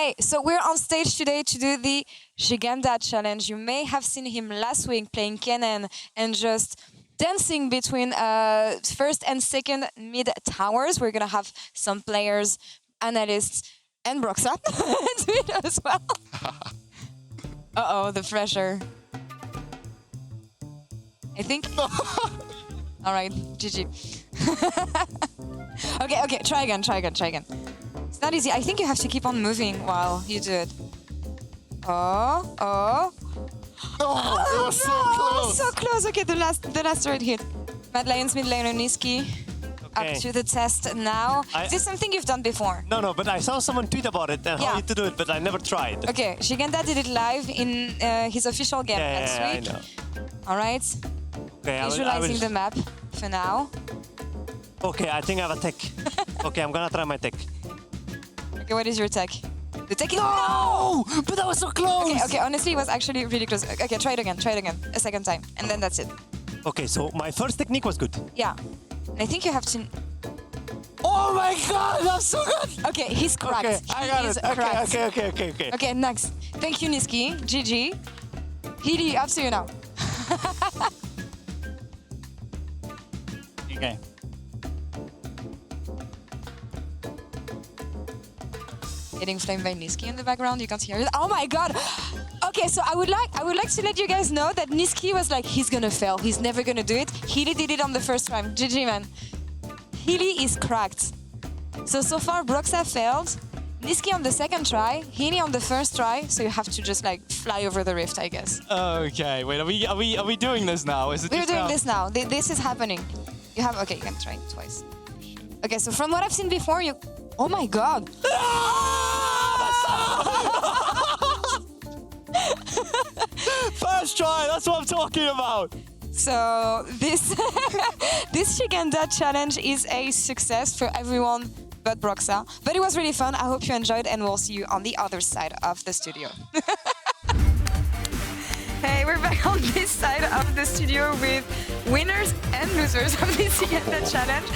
Okay, so we're on stage today to do the Szygenda challenge. You may have seen him last week playing Kennen and just dancing between first and second mid towers. We're gonna have some players, analysts, and Broxah do it as well. Uh-oh, the pressure. I think... All right, GG. Okay, try again. It's not easy. I think you have to keep on moving while you do it. Oh. Oh, it was so close. So close. Okay, the last right hit. Mad Lions mid laner Niski. Okay. Up to the test now. Is this something you've done before? No, but I saw someone tweet about it and how to do it, but I never tried. Okay, Szygenda did it live in his official game last week. I know. All right. Okay, Visualizing the map for now. Okay, I think I have a tech. Okay, I'm gonna try my tech. Okay, what is your tech? The tech is... No! But that was so close! Okay, honestly, it was actually really close. Okay, try it again, a second time, and then that's it. Okay, so my first technique was good. Yeah. And I think you have to... Oh my god, that's so good! Okay, he's cracked. Okay, I got it. Okay. Okay, next. Thank you, Niski. GG. Hyli, up to you now. Okay. Getting flamed by Niski in the background. You can't hear it. Oh my god! Okay, so I would like to let you guys know that Niski was like, he's gonna fail. He's never gonna do it. Hyli did it on the first try. GG, man. Hyli is cracked. So far, Broxah failed. Niski on the second try. Hyli on the first try. So you have to just like fly over the rift, I guess. Okay. Wait. Are we doing this now? Is it? We're doing this now. This is happening. You have. Okay, you can try it twice. Okay, so from what I've seen before, you. Oh my god. First try, that's what I'm talking about. So this this Szygenda challenge is a success for everyone but Broxah. But it was really fun. I hope you enjoyed, and we'll see you on the other side of the studio. Hey, we're back on this side of the studio with winners and losers of this Szygenda challenge.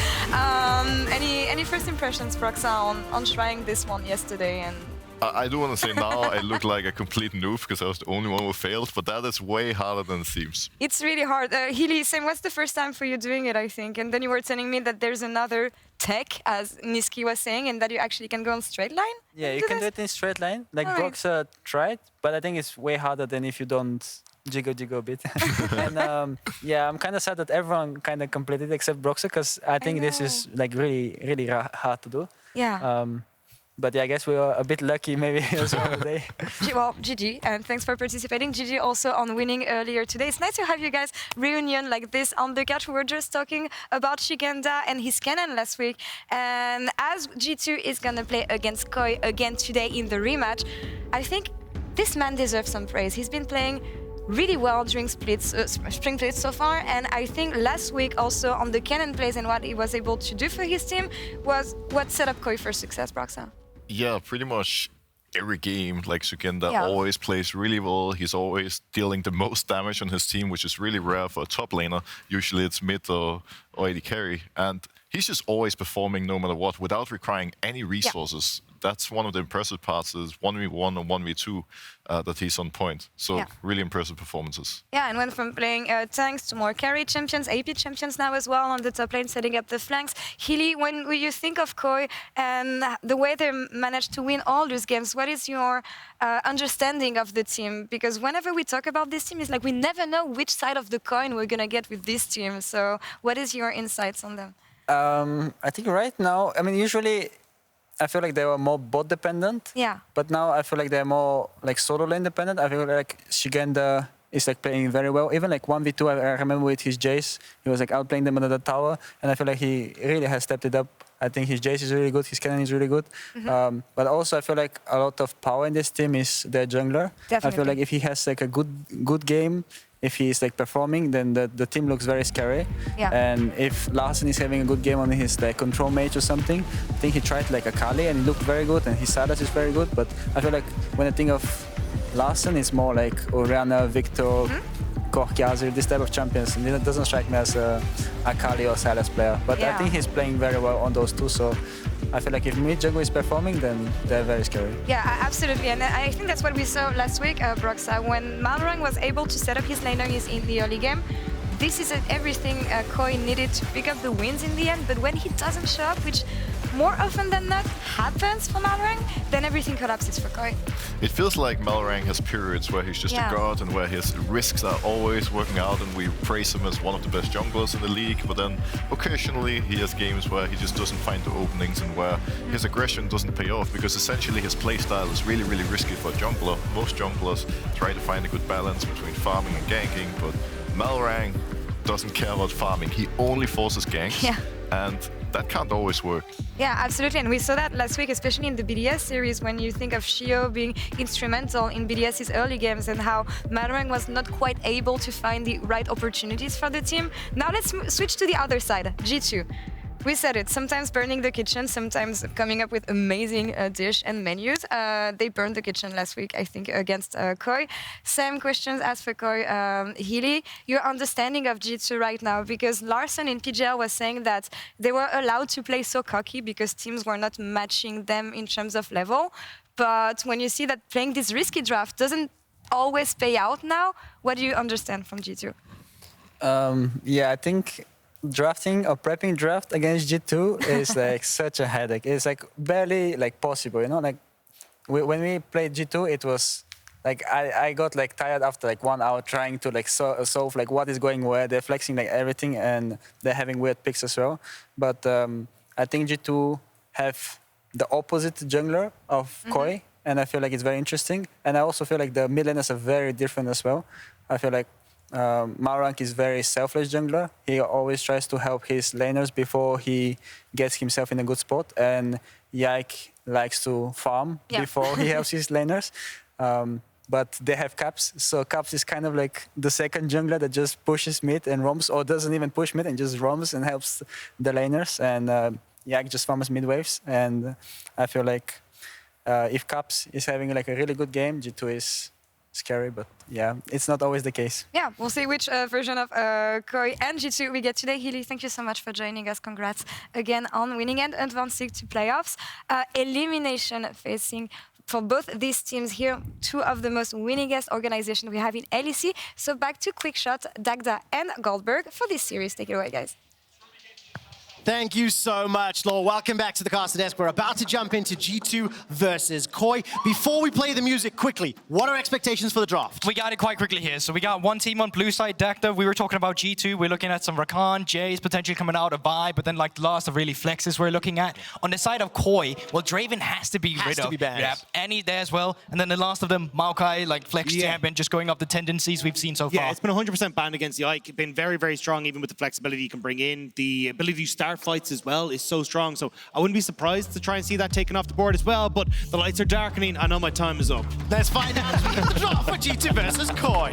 Any first impressions, Broxah, on trying this one yesterday? And I do want to say now I look like a complete noob because I was the only one who failed, but that is way harder than it seems. It's really hard. Hylissang, what's the first time for you doing it, I think? And then you were telling me that there's another tech, as Niski was saying, and that you actually can go on straight line? Yeah, you can do it in straight line, like Broxah tried, but I think it's way harder than if you don't jiggle a bit. And yeah, I'm kind of sad that everyone kind of completed except Broxah, because I think this is like really hard to do. Yeah. But yeah, I guess we were a bit lucky maybe as well today. Well, GG, and thanks for participating. GG also on winning earlier today. It's nice to have you guys reunion like this on the couch. We were just talking about Szygenda and his Kennen last week. And as G2 is going to play against Koi again today in the rematch, I think this man deserves some praise. He's been playing really well during Spring Split so far, and I think last week also on the Kennen plays and what he was able to do for his team was what set up Koi for success, Broxah. Yeah, pretty much every game, like Szygenda always plays really well. He's always dealing the most damage on his team, which is really rare for a top laner. Usually it's mid or AD carry. And he's just always performing no matter what without requiring any resources. That's one of the impressive parts is 1v1 or 1v2 that he's on point. So really impressive performances. Yeah, and went from playing tanks to more carry champions, AP champions now as well on the top lane, setting up the flanks. Hyli, when you think of Koi and the way they managed to win all those games, what is your understanding of the team? Because whenever we talk about this team, it's like we never know which side of the coin we're going to get with this team. So what is your insights on them? I think right now, I mean, usually I feel like they were more bot dependent. Yeah. But now I feel like they're more like solo lane dependent. I feel like Szygenda is like playing very well. Even like 1v2, I remember with his Jace, he was like outplaying them under the tower. And I feel like he really has stepped it up. I think his Jace is really good, his Kennen is really good. But also I feel like a lot of power in this team is their jungler. Definitely. I feel like if he has like a good game, if he's like performing, then the team looks very scary. Yeah. And if Larssen is having a good game on his like control mage or something, I think he tried like a Kali and he looked very good, and his Sylas is very good. But I feel like when I think of Larssen, it's more like Orianna, Viktor, Cho'Gath, this type of champions. And it doesn't strike me as a Kali or Sylas player. But I think he's playing very well on those two. So I feel like if mid jungle is performing, then they're very scary. Yeah, absolutely. And I think that's what we saw last week, Broxah, when Malrang was able to set up his laner in the early game. This is everything Koi needed to pick up the wins in the end, but when he doesn't show up, which more often than not happens for Malrang, then everything collapses for Koi. It feels like Malrang has periods where he's just a god and where his risks are always working out, and we praise him as one of the best junglers in the league, but then occasionally he has games where he just doesn't find the openings and where his aggression doesn't pay off, because essentially his playstyle is really, really risky for a jungler. Most junglers try to find a good balance between farming and ganking, but Malrang doesn't care about farming. He only forces ganks, and that can't always work. Yeah, absolutely. And we saw that last week, especially in the BDS series, when you think of Shio being instrumental in BDS's early games and how Malrang was not quite able to find the right opportunities for the team. Now let's switch to the other side, G2. We said it, sometimes burning the kitchen, sometimes coming up with amazing dish and menus. They burned the kitchen last week, I think, against Koi. Same questions as for Koi. Hyli, your understanding of G2 right now, because Larssen in PGL was saying that they were allowed to play so cocky because teams were not matching them in terms of level. But when you see that playing this risky draft doesn't always pay out now, what do you understand from G2? Yeah, I think drafting or prepping draft against G2 is like such a headache. It's like barely like possible, you know. Like when we played G2, it was like I got like tired after like 1 hour trying to like solve like what is going where. They're flexing like everything and they're having weird picks as well. But I think G2 have the opposite jungler of Koi, and I feel like it's very interesting. And I also feel like the mid laners are very different as well. I feel like Malrang is very selfless jungler. He always tries to help his laners before he gets himself in a good spot. And Yike likes to farm before he helps his laners. But they have Caps, so Caps is kind of like the second jungler that just pushes mid and roams, or doesn't even push mid and just roams and helps the laners. And Yike just farms mid waves. And I feel like if Caps is having like a really good game, G2 is scary, but yeah, it's not always the case. Yeah, we'll see which version of Koi and G2 we get today. Hyli, thank you so much for joining us. Congrats again on winning and advancing to playoffs. Elimination facing for both these teams here, two of the most winningest organizations we have in LEC. So back to Quickshot, Dagda and Guldborg for this series. Take it away, guys. Thank you so much, Laure. Welcome back to the Caster Desk. We're about to jump into G2 versus Koi. Before we play the music quickly, what are expectations for the draft? We got it quite quickly here. So we got one team on blue side, Dagda. We were talking about G2. We're looking at some Rakan, Jays potentially coming out of Vi, but then like the last of really flexes we're looking at. On the side of Koi, well, Draven has to be rid of. Has to be banned. Yeah, Annie there as well. And then the last of them, Maokai, like flex champion, just going off the tendencies we've seen so far. Yeah, it's been 100% banned against Yike. Been very, very strong, even with the flexibility you can bring in. The ability to start fights as well is so strong. So I wouldn't be surprised to try and see that taken off the board as well. But the lights are darkening. I know my time is up. Let's find out as we get the draft for G2 versus Koi.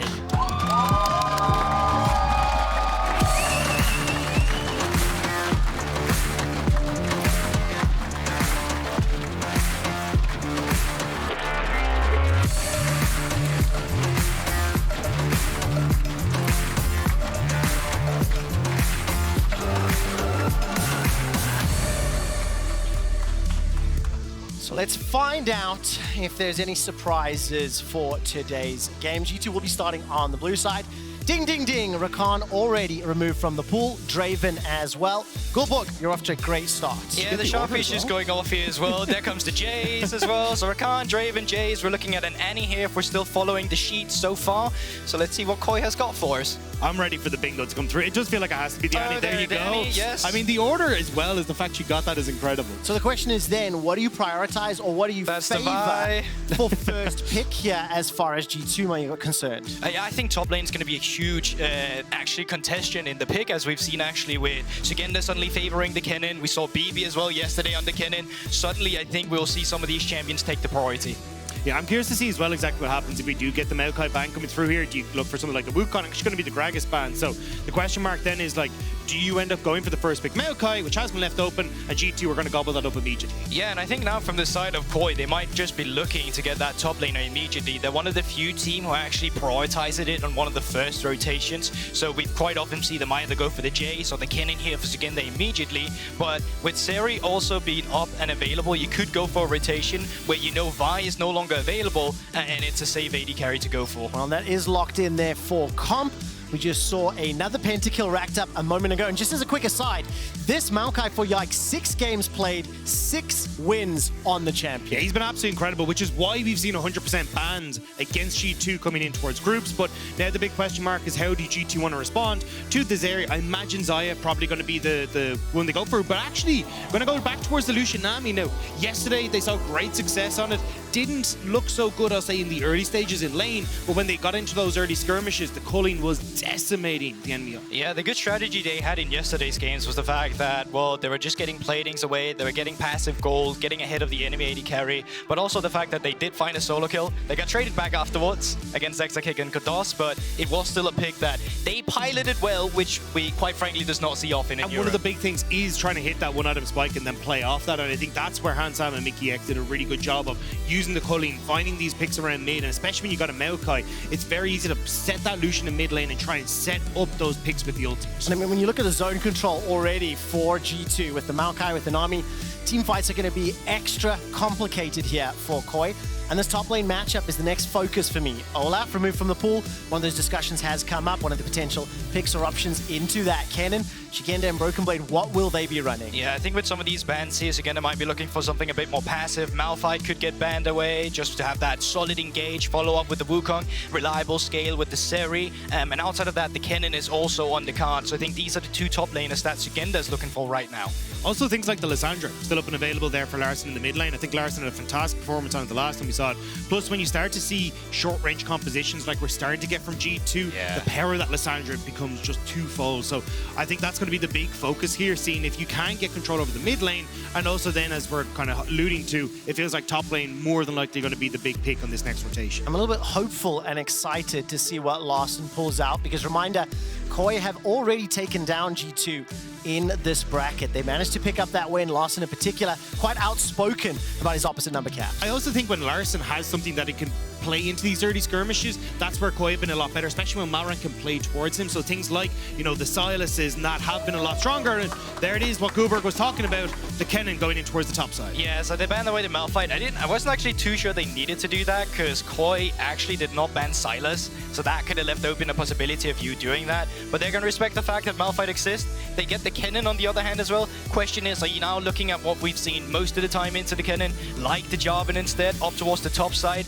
Let's find out if there's any surprises for today's game. G2 will be starting on the blue side. Ding, ding, ding. Rakan already removed from the pool. Draven as well. Guldborg, you're off to a great start. Yeah, the Sharpish is going off here as well. There comes the Jays as well. So Rakan, Draven, Jays. We're looking at an Annie here if we're still following the sheet so far. So let's see what Koi has got for us. I'm ready for the bingo to come through. It does feel like it has to be the Annie. There you go. Annie, yes. I mean, the order as well as the fact you got that is incredible. So the question is then, what do you prioritize or what do you favor for first pick here as far as G2 are concerned? Yeah, I think top lane is going to be a huge actually contention in the pick, as we've seen actually with Szygenda suddenly favoring the Kennen. We saw BB as well yesterday on the Kennen. Suddenly, I think we'll see some of these champions take the priority. Yeah, I'm curious to see as well exactly what happens if we do get the Maokai ban coming through here. Do you look for something like the Wukong? It's going to be the Gragas ban. So the question mark then is like, do you end up going for the first pick Maokai, which has been left open, and G2 are going to gobble that up immediately? Yeah, and I think now from the side of Koi, they might just be looking to get that top laner immediately. They're one of the few teams who actually prioritized it on one of the first rotations. So we quite often see them either go for the Jace or the Kennen here for Szygenda immediately. But with Zeri also being up and available, you could go for a rotation where you know Vi is no longer available, and it's a safe AD carry to go for. Well, that is locked in there for Comp. We just saw another pentakill racked up a moment ago. And just as a quick aside, this Maokai for Yike, 6 games played, 6 wins on the champion. Yeah, he's been absolutely incredible, which is why we've seen 100% bans against G2 coming in towards groups. But now the big question mark is how do G2 want to respond to the Zeri? I imagine Xayah probably going to be the one they go for, but actually going to go back towards the Lucian Nami now. Yesterday, they saw great success on it. Didn't look so good, I'll say, in the early stages in lane, but when they got into those early skirmishes, the culling was decimating the enemy. Yeah, the good strategy they had in yesterday's games was the fact that, well, they were just getting platings away, they were getting passive gold, getting ahead of the enemy AD carry, but also the fact that they did find a solo kill. They got traded back afterwards against Zexakik and Kodos, but it was still a pick that they piloted well, which we quite frankly does not see often in Europe. One of the big things is trying to hit that one-item spike and then play off that, and I think that's where Hansam and Mikyx did a really good job of using the culling, finding these picks around mid, and especially when you got a Maokai, it's very easy to set that Lucian in mid lane and try and set up those picks with the ultimates. And I mean, when you look at the zone control already for G2 with the Maokai, with the Nami, team fights are going to be extra complicated here for Koi. And this top lane matchup is the next focus for me. Olaf removed from the pool. One of those discussions has come up. One of the potential picks or options into that. Kennen, Szygenda and BrokenBlade, what will they be running? Yeah, I think with some of these bans here, Szygenda might be looking for something a bit more passive. Malphite could get banned away just to have that solid engage, follow up with the Wukong, reliable scale with the Zeri. And outside of that, the Kennen is also on the card. So I think these are the 2 top laners that Szygenda is looking for right now. Also, things like the Lissandra, still up and available there for Larssen in the mid lane. I think Larssen had a fantastic performance on it the last time we saw it. Plus, when you start to see short-range compositions like we're starting to get from G2, the power of that Lissandra becomes just twofold. So I think that's going to be the big focus here, seeing if you can get control over the mid lane. And also then, as we're kind of alluding to, it feels like top lane more than likely going to be the big pick on this next rotation. I'm a little bit hopeful and excited to see what Larssen pulls out, because reminder, Koi have already taken down G2 in this bracket. They managed to pick up that win. Larssen in particular, quite outspoken about his opposite number cap. I also think when Larssen has something that he can play into these early skirmishes, that's where Koi have been a lot better, especially when Malrang can play towards him. So things like, you know, the Silences and that have been a lot stronger. And there it is, what Guldborg was talking about, the Kennen going in towards the top side. Yeah, so they banned away the Malphite. I wasn't actually too sure they needed to do that, because Koi actually did not ban Silas, so that could have left open a possibility of you doing that. But they're going to respect the fact that Malphite exists. They get the Kennen on the other hand as well. Question is, are you now looking at what we've seen most of the time into the Kennen, like the Jarvan instead, up towards the top side,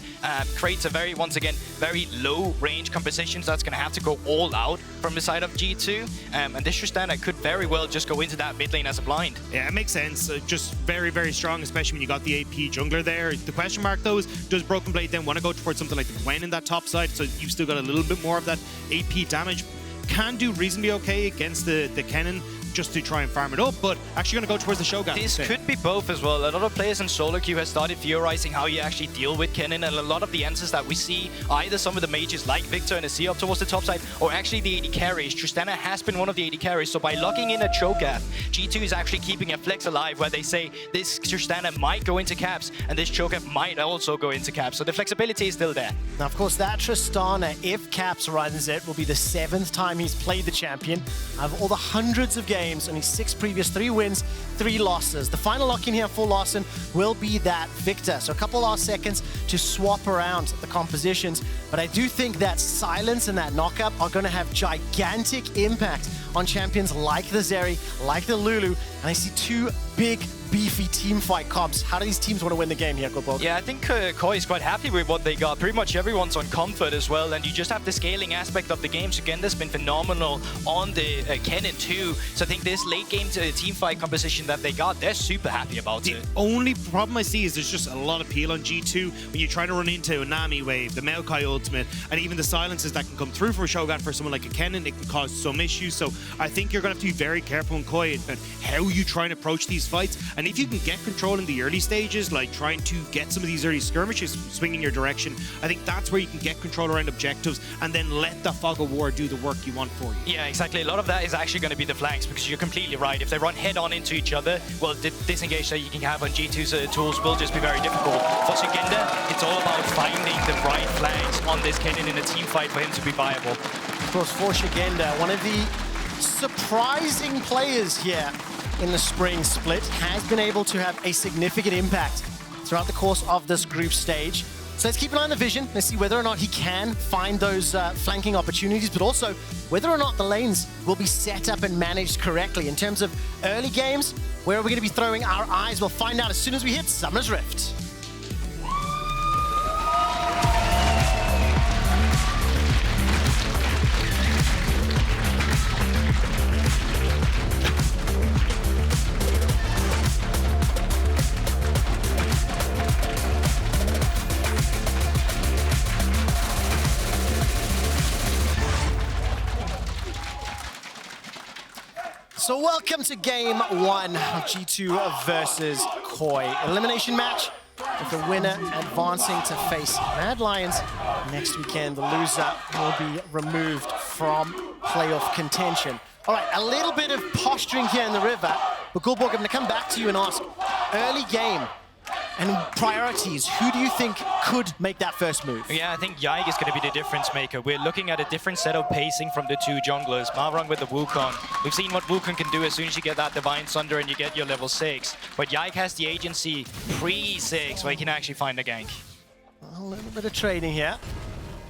creates a very, once again, very low range composition, so that's going to have to go all out from the side of G2. And this Tristana could very well just go into that mid lane as a blind. Yeah, it makes sense. Just very, very strong, especially when you got the AP jungler there. The question mark, though, is does BrokenBlade then want to go towards something like the Gwen in that top side, so you've still got a little bit more of that AP damage? Can do reasonably okay against the Kennen, just to try and farm it up, but actually going to go towards the Cho'Gath. This could be both as well. A lot of players in solo queue have started theorizing how you actually deal with Kennen, and a lot of the answers that we see, either some of the mages like Viktor and Azir up towards the top side, or actually the AD carries. Tristana has been one of the AD carries, so by locking in a Cho'Gath, G2 is actually keeping a flex alive where they say this Tristana might go into caps, and this Cho'Gath might also go into caps, so the flexibility is still there. Now, of course, that Tristana, if caps runs it, will be the 7th time he's played the champion. Out of all the hundreds of games, only 6 previous, 3 wins, 3 losses. The final lock in here for Larssen will be that Viktor. So a couple last seconds to swap around the compositions. But I do think that silence and that knockup are going to have gigantic impact on champions like the Zeri, like the Lulu. And I see 2 big, beefy team fight comps. How do these teams want to win the game here, Guldborg? Yeah, I think Koi is quite happy with what they got. Pretty much everyone's on comfort as well, and you just have the scaling aspect of the game. Szygenda's been phenomenal on the Kennen too. So I think this late game to team fight composition that they got, they're super happy about it. The only problem I see is there's just a lot of peel on G2 when you try to run into a Nami wave, the Maokai ultimate, and even the silences that can come through for a Cho'Gath for someone like a Kennen. It can cause some issues. So I think you're going to have to be very careful in Koi about how you try and approach these these fights. And if you can get control in the early stages, like trying to get some of these early skirmishes swinging your direction, I think that's where you can get control around objectives and then let the Fog of War do the work you want for you. Yeah, exactly. A lot of that is actually going to be the flanks, because you're completely right. If they run head-on into each other, well, the disengage that you can have on G2's tools will just be very difficult. For Szygenda, it's all about finding the right flanks on this Kennen in a team fight for him to be viable. Of course, for Szygenda, one of the surprising players here in the Spring Split has been able to have a significant impact throughout the course of this group stage. So let's keep an eye on the vision. Let's see whether or not he can find those flanking opportunities, but also whether or not the lanes will be set up and managed correctly. In terms of early games, where are we going to be throwing our eyes? We'll find out as soon as we hit Summoner's Rift. So welcome to game 1 of G2 versus Koi. Elimination match with the winner advancing to face Mad Lions next weekend. The loser will be removed from playoff contention. All right, a little bit of posturing here in the river, but Guldborg, I'm going to come back to you and ask, early game and priorities, who do you think could make that first move? Yeah, I think Yike is going to be the difference maker. We're looking at a different set of pacing from the two junglers. Malrang with the Wukong. We've seen what Wukong can do as soon as you get that Divine Sunder and you get your level 6. But Yike has the agency pre-6 where he can actually find a gank. A little bit of trading here.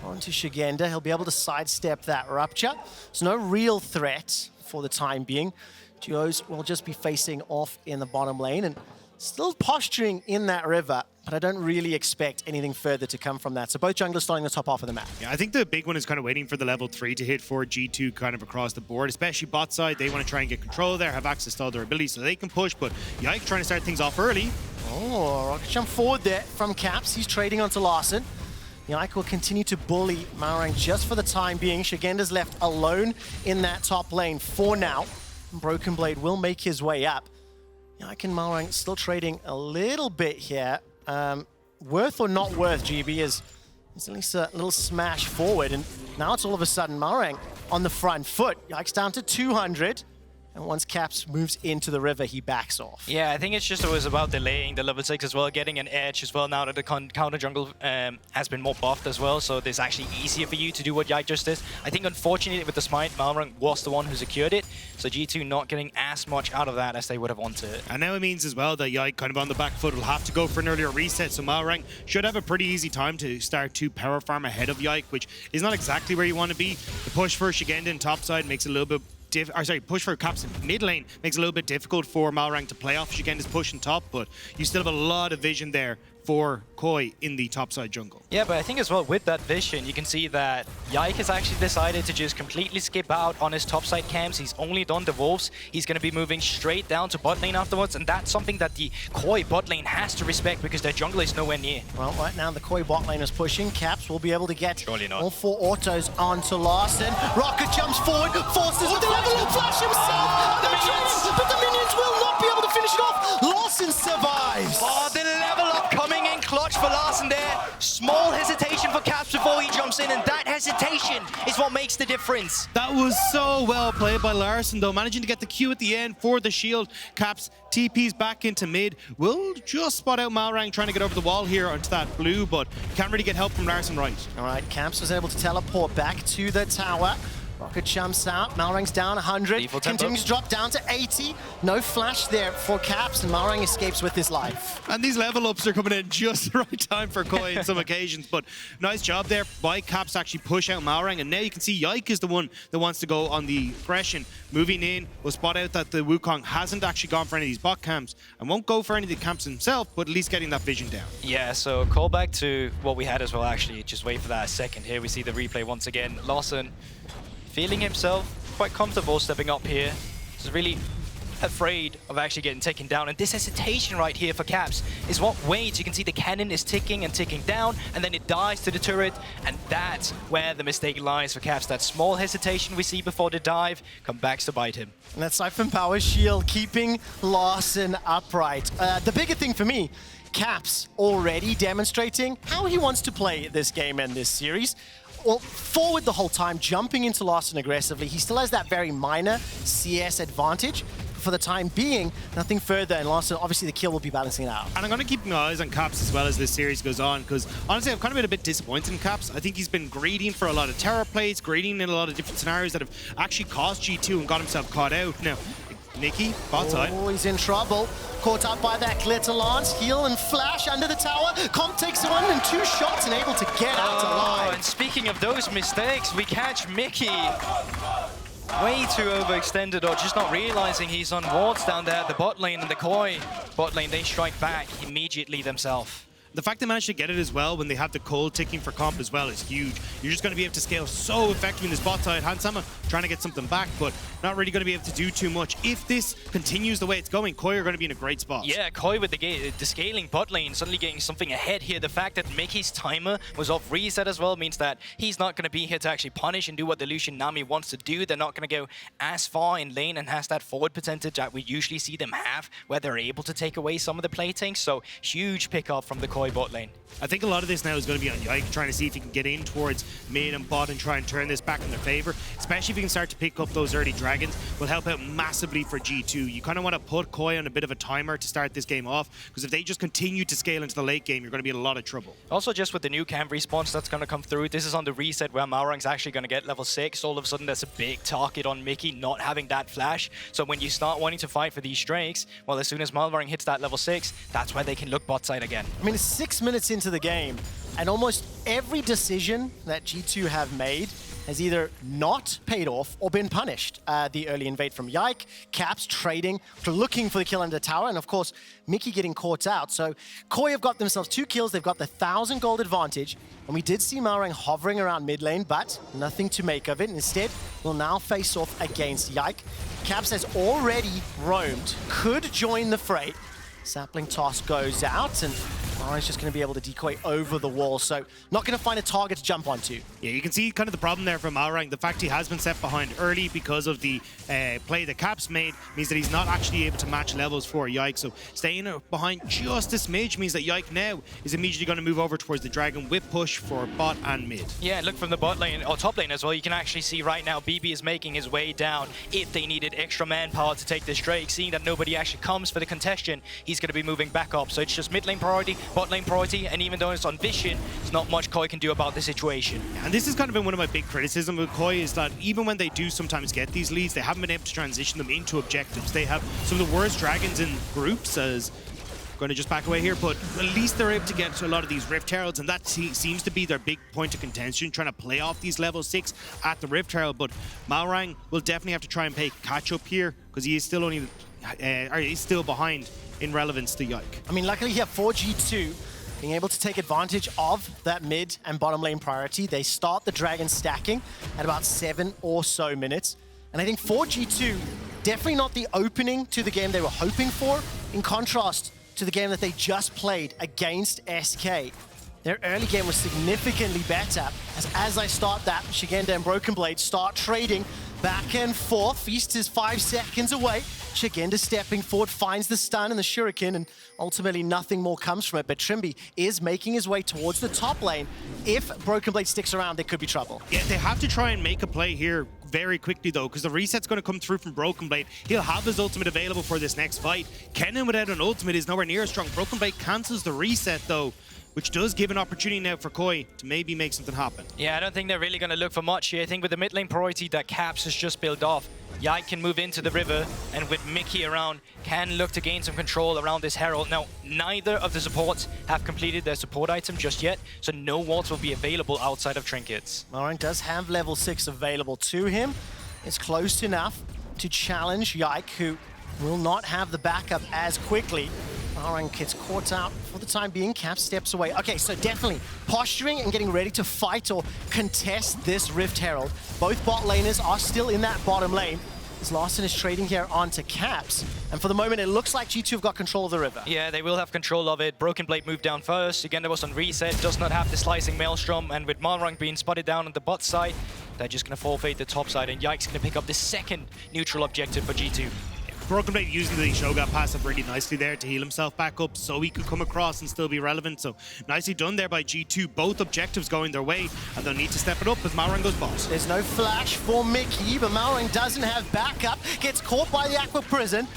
On to Szygenda. He'll be able to sidestep that Rupture. There's no real threat for the time being. Duos will just be facing off in the bottom lane and still posturing in that river, but I don't really expect anything further to come from that. So both junglers starting the top half of the map. Yeah, I think the big one is kind of waiting for the level 3 to hit for G2 kind of across the board, especially bot side. They want to try and get control there, have access to all their abilities so they can push, but Yike trying to start things off early. Oh, rocket jump forward there from Caps. He's trading onto Larssen. Yike will continue to bully Malrang just for the time being. Shigenda's left alone in that top lane for now. BrokenBlade will make his way up. Yike and Malrang still trading a little bit here. Worth or not worth, GB, is at least a little smash forward. And now it's all of a sudden Malrang on the front foot. Yike's down to 200. And once Caps moves into the river, he backs off. Yeah, I think it's just always about delaying the level 6 as well, getting an edge as well now that the counter jungle has been more buffed as well, so it's actually easier for you to do what Yike just did. I think unfortunately with the smite, Malrang was the one who secured it, so G2 not getting as much out of that as they would have wanted. And now it means as well that Yike kind of on the back foot will have to go for an earlier reset, so Malrang should have a pretty easy time to start to power farm ahead of Yike, which is not exactly where you want to be. The push for Szygenda in top side makes it a little bit push for Caps in mid lane makes it a little bit difficult for Malrang to play off Szygenda's push in top, but you still have a lot of vision there for Koi in the topside jungle. Yeah, but I think as well with that vision, you can see that Yike has actually decided to just completely skip out on his topside camps. He's only done the wolves. He's going to be moving straight down to bot lane afterwards, and that's something that the Koi bot lane has to respect because their jungle is nowhere near. Well, right now the Koi bot lane is pushing. Caps will be able to get all 4 autos onto Larssen. Rocket jumps forward, forces the level up flash himself. But the minions will not be able to finish it off. Larssen survives. Oh, the level up coming in clutch for Larssen there. Small hesitation for Caps before he jumps in, and that hesitation is what makes the difference. That was so well played by Larssen, though, managing to get the Q at the end for the shield. Caps TP's back into mid. Will just spot out Malrang trying to get over the wall here onto that blue, but can't really get help from Larssen right. All right, Caps was able to teleport back to the tower. Rocket jumps out, Malrang's down 100, continues to drop down to 80. No flash there for Caps, and Malrang escapes with his life. And these level ups are coming in just the right time for Koi in some occasions, but nice job there by Caps to actually push out Malrang, and now you can see Yike is the one that wants to go on the aggression. Moving in, will spot out that the Wukong hasn't actually gone for any of these bot camps, and won't go for any of the camps himself, but at least getting that vision down. Yeah, so call back to what we had as well, actually. Just wait for that a second. Here we see the replay once again. Larssen feeling himself quite comfortable stepping up here. Just really afraid of actually getting taken down. And this hesitation right here for Caps is what waits. You can see the cannon is ticking and ticking down, and then it dies to the turret. And that's where the mistake lies for Caps. That small hesitation we see before the dive comes back to bite him. And that Siphon Power Shield keeping Larssen upright. The bigger thing for me, Caps already demonstrating how he wants to play this game and this series. Well, forward the whole time, jumping into Larssen aggressively. He still has that very minor CS advantage. For the time being, nothing further, and Larssen, obviously the kill will be balancing it out. And I'm going to keep my eyes on Caps as well as this series goes on, because honestly, I've kind of been a bit disappointed in Caps. I think he's been greeting for a lot of terror plays, greeting in a lot of different scenarios that have actually cost G2 and got himself caught out. Now, Nicky, bot side. Oh, he's in trouble. Caught up by that glitter lance, heal and flash under the tower. Comp takes 1 and 2 shots and able to get out alive. And speaking of those mistakes, we catch Mikyx way too overextended, or just not realizing he's on wards down there at the bot lane, and the Koi bot lane, they strike back immediately themselves. The fact they managed to get it as well when they have the cold ticking for comp as well is huge. You're just going to be able to scale so effectively in this bot side. Hansama trying to get something back, but not really going to be able to do too much. If this continues the way it's going, Koi are going to be in a great spot. Yeah, Koi with the scaling bot lane, suddenly getting something ahead here. The fact that Mikyx's timer was off reset as well means that he's not going to be here to actually punish and do what the Lucian Nami wants to do. They're not going to go as far in lane and has that forward percentage that we usually see them have, where they're able to take away some of the playthings. So huge pickup from the Koi bot lane. I think a lot of this now is going to be on Yike, trying to see if he can get in towards mid and bot and try and turn this back in their favor. Especially if he can start to pick up those early dragons, will help out massively for G2. You kind of want to put Koi on a bit of a timer to start this game off, because if they just continue to scale into the late game, you're going to be in a lot of trouble. Also, just with the new cam response that's going to come through, this is on the reset where Malrang's actually going to get level 6. All of a sudden, there's a big target on Mikyx not having that flash. So when you start wanting to fight for these Drakes, well, as soon as Malrang hits that level 6, that's where they can look bot side again. I mean, it's 6 minutes into the game, and almost every decision that G2 have made has either not paid off or been punished. The early invade from Yike, Caps trading, looking for the kill under the tower, and of course, Mikyx getting caught out. So Koi have got themselves 2 kills, they've got the 1,000 gold advantage, and we did see Malrang hovering around mid lane, but nothing to make of it. Instead, will now face off against Yike. Caps has already roamed, could join the fray. Sapling toss goes out, and Malrang's just going to be able to decoy over the wall, so not going to find a target to jump onto. Yeah, you can see kind of the problem there for Malrang. The fact he has been set behind early because of the play that Caps made means that he's not actually able to match levels for Yike. So staying behind just a smidge means that Yike now is immediately going to move over towards the Dragon whip push for bot and mid. Yeah, look from the bot lane, or top lane as well, you can actually see right now BB is making his way down. If they needed extra manpower to take this Drake, seeing that nobody actually comes for the contestation, he's going to be moving back up. So it's just mid lane priority, bot lane priority, and even though it's on Vision, there's not much Koi can do about the situation. And this has kind of been one of my big criticisms with Koi, is that even when they do sometimes get these leads, they haven't been able to transition them into objectives. They have some of the worst dragons in groups, as going to just back away here, but at least they're able to get to a lot of these Rift Heralds, and that seems to be their big point of contention, trying to play off these level 6 at the Rift Herald. But Malrang will definitely have to try and play catch up here, because he is still only, or he's still behind in relevance to Yike. I mean, luckily here for G2, being able to take advantage of that mid and bottom lane priority. They start the Dragon stacking at about 7 or so minutes. And I think for G2, definitely not the opening to the game they were hoping for, in contrast to the game that they just played against SK. Their early game was significantly better, as I start that, Szygenda and BrokenBlade start trading back and forth. Feast is 5 seconds away. Szygenda stepping forward, finds the stun and the shuriken, and ultimately nothing more comes from it. But Trymbi is making his way towards the top lane. If BrokenBlade sticks around, there could be trouble. Yeah, they have to try and make a play here very quickly, though, because the reset's going to come through from BrokenBlade. He'll have his ultimate available for this next fight. Kennen without an ultimate is nowhere near as strong. BrokenBlade cancels the reset, though, which does give an opportunity now for Koi to maybe make something happen. Yeah, I don't think they're really going to look for much here. I think with the mid lane priority that Caps has just built off, Yike can move into the river, and with Mikyx around, can look to gain some control around this Herald. Now, neither of the supports have completed their support item just yet, so no wards will be available outside of trinkets. Malrang does have level 6 available to him. It's close enough to challenge Yike, who will not have the backup as quickly. Malrang gets caught out for the time being. Cap steps away. Okay, so definitely posturing and getting ready to fight or contest this Rift Herald. Both bot laners are still in that bottom lane. as Larssen is trading here onto Caps. And for the moment, it looks like G2 have got control of the river. Yeah, they will have control of it. BrokenBlade moved down first. Szygenda was on reset, does not have the slicing Maelstrom, and with Malrang being spotted down on the bot side, they're just going to forfeit the top side, and Yike's going to pick up the second neutral objective for G2. BrokenBlade using the Cho'Gath passive really nicely there to heal himself back up so he could come across and still be relevant. So nicely done there by G2. Both objectives going their way, and they'll need to step it up as Malrang goes bot. There's no flash for Mikyx, but Malrang doesn't have backup. Gets caught by the Aqua Prison,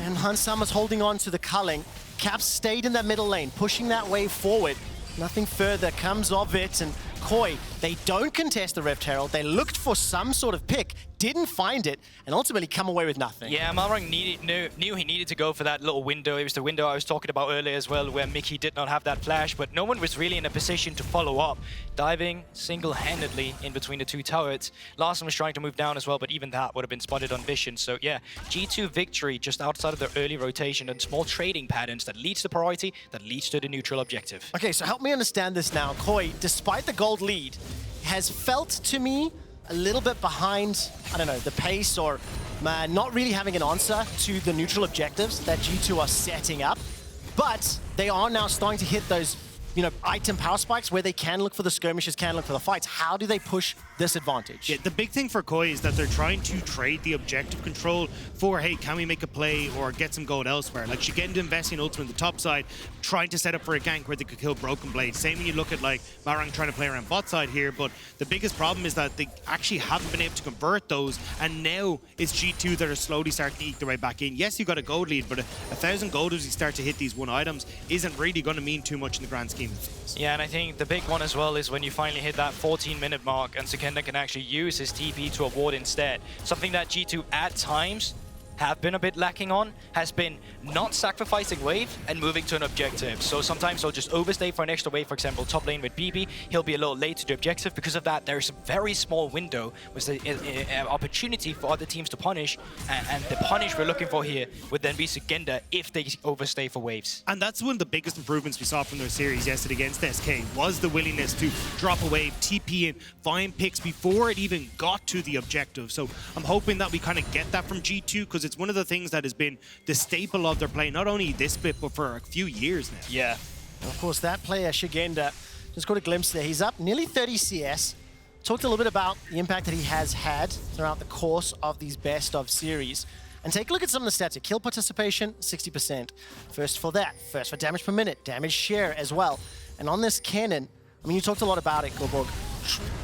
and Hansam's holding on to the culling. Caps stayed in that middle lane, pushing that wave forward. Nothing further comes of it, and Koi, they don't contest the Rift Herald. They looked for some sort of pick, didn't find it, and ultimately come away with nothing. Yeah, Malrang knew he needed to go for that little window. It was the window I was talking about earlier as well, where Mikyx did not have that flash, but no one was really in a position to follow up. Diving single-handedly in between the two turrets. Larssen was trying to move down as well, but even that would have been spotted on vision. So yeah, G2 victory just outside of their early rotation and small trading patterns that leads to priority, that leads to the neutral objective. Okay, so help me understand this now. Koi, despite the gold lead, has felt to me a little bit behind, I don't know, the pace or not really having an answer to the neutral objectives that G2 are setting up. But they are now starting to hit those, you know, item power spikes where they can look for the skirmishes, can look for the fights. How do they push this advantage? Yeah, the big thing for Koi is that they're trying to trade the objective control for, hey, can we make a play or get some gold elsewhere? Like Szygenda investing ultimate on the top side, trying to set up for a gank where they could kill BrokenBlade. Same when you look at like Malrang trying to play around bot side here, but the biggest problem is that they actually haven't been able to convert those, and now it's G2 that are slowly starting to eke their way back in. Yes, you got a gold lead, but 1,000 gold as you start to hit these one items isn't really going to mean too much in the grand scheme of things. Yeah, and I think the big one as well is when you finally hit that 14-minute mark and Szygenda can actually use his TP to a ward instead. Something that G2 at times have been a bit lacking on has been not sacrificing wave and moving to an objective. So sometimes they'll just overstay for an extra wave. For example, top lane with BB, he'll be a little late to the objective. Because of that, there's a very small window with the opportunity for other teams to punish. And the punish we're looking for here would then be Szygenda if they overstay for waves. And that's one of the biggest improvements we saw from their series yesterday against SK, was the willingness to drop a wave, TP in, find picks before it even got to the objective. So I'm hoping that we kind of get that from G2, because it's one of the things that has been the staple of their play, not only this split, but for a few years now. Yeah. And of course, that player, Szygenda, just got a glimpse there. He's up nearly 30 CS. Talked a little bit about the impact that he has had throughout the course of these best of series. And take a look at some of the stats. Kill participation, 60%. First for that. First for damage per minute. Damage share as well. And on this Kennen, I mean, you talked a lot about it, Guldborg.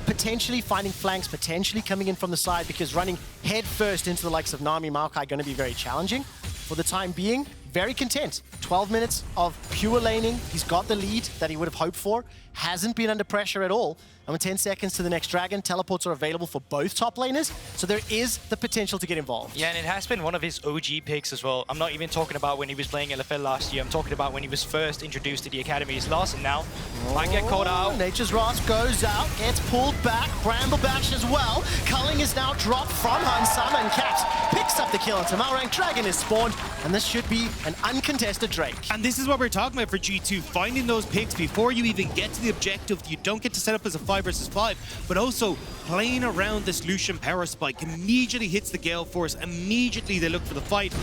Potentially finding flanks, potentially coming in from the side, because running head first into the likes of Nami, Maokai going to be very challenging. For the time being, very content. 12 minutes of pure laning. He's got the lead that he would have hoped for. Hasn't been under pressure at all. And with 10 seconds to the next dragon, teleports are available for both top laners. So there is the potential to get involved. Yeah, and it has been one of his OG picks as well. I'm not even talking about when he was playing LFL last year. I'm talking about when he was first introduced to the academy. He's Larssen now. Might get caught out. Nature's Wrath goes out, gets pulled back. Bramble Bash as well. Culling is now dropped from Hansama, and Caps picks up the kill onto Malrang. Dragon is spawned, and this should be an uncontested Drake. And this is what we're talking about for G2, finding those picks before you even get to the objective. You don't get to set up as a 5 versus 5, but also playing around this Lucian power spike. Immediately hits the Gale Force, immediately they look for the fight,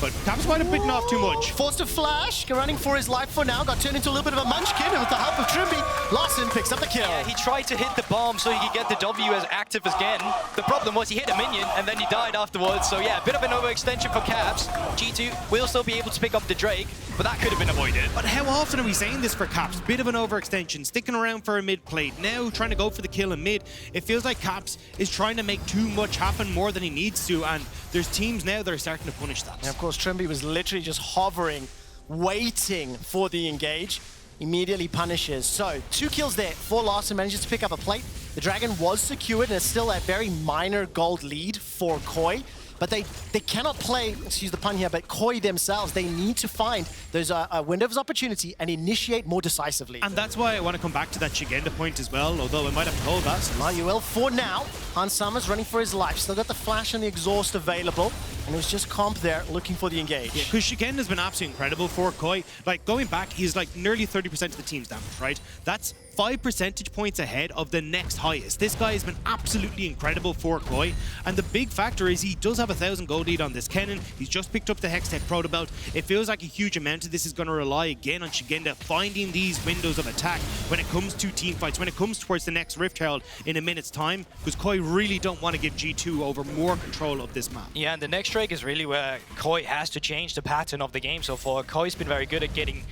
but Caps might have bitten off too much. Forced to flash, running for his life for now, got turned into a little bit of a munchkin, and with the help of Trymbi, Larssen picks up the kill. Yeah, he tried to hit the bomb so he could get the W as active again. The problem was he hit a minion and then he died afterwards. So yeah, a bit of an overextension for Caps. G2 will still be able to pick up the Drake, but that could have been avoided. But how often are we saying this for Caps? Bit of an overextension, sticking around for a mid plate, now trying to go for the kill in mid. It feels like Caps is trying to make too much happen more than he needs to, and there's teams now that are starting to punish that. And of course, Trymbi was literally just hovering, waiting for the engage. Immediately punishes. So 2 kills there for Larssen, manages to pick up a plate. The dragon was secured, and it's still a very minor gold lead for Koi. But they cannot play, excuse the pun here, but Koi themselves, they need to find those windows of opportunity and initiate more decisively. And that's why I want to come back to that Szygenda point as well, although I might have to hold that. You will for now. Hansama's running for his life. Still got the flash and the exhaust available. And it was just Comp there looking for the engage. Yeah, because Szygenda's been absolutely incredible for Koi. Like, going back, he's like nearly 30% of the team's damage, right? That's 5 percentage points ahead of the next highest. This guy has been absolutely incredible for Koi, and the big factor is he does have 1,000 gold lead on this Kennen. He's just picked up the Hextech Proto Belt. It feels like a huge amount of this is going to rely again on Szygenda finding these windows of attack when it comes to team fights, when it comes towards the next Rift Herald in a minute's time, because Koi really don't want to give G2 over more control of this map. Yeah, and the next Drake is really where Koi has to change the pattern of the game so far. Koi's been very good at getting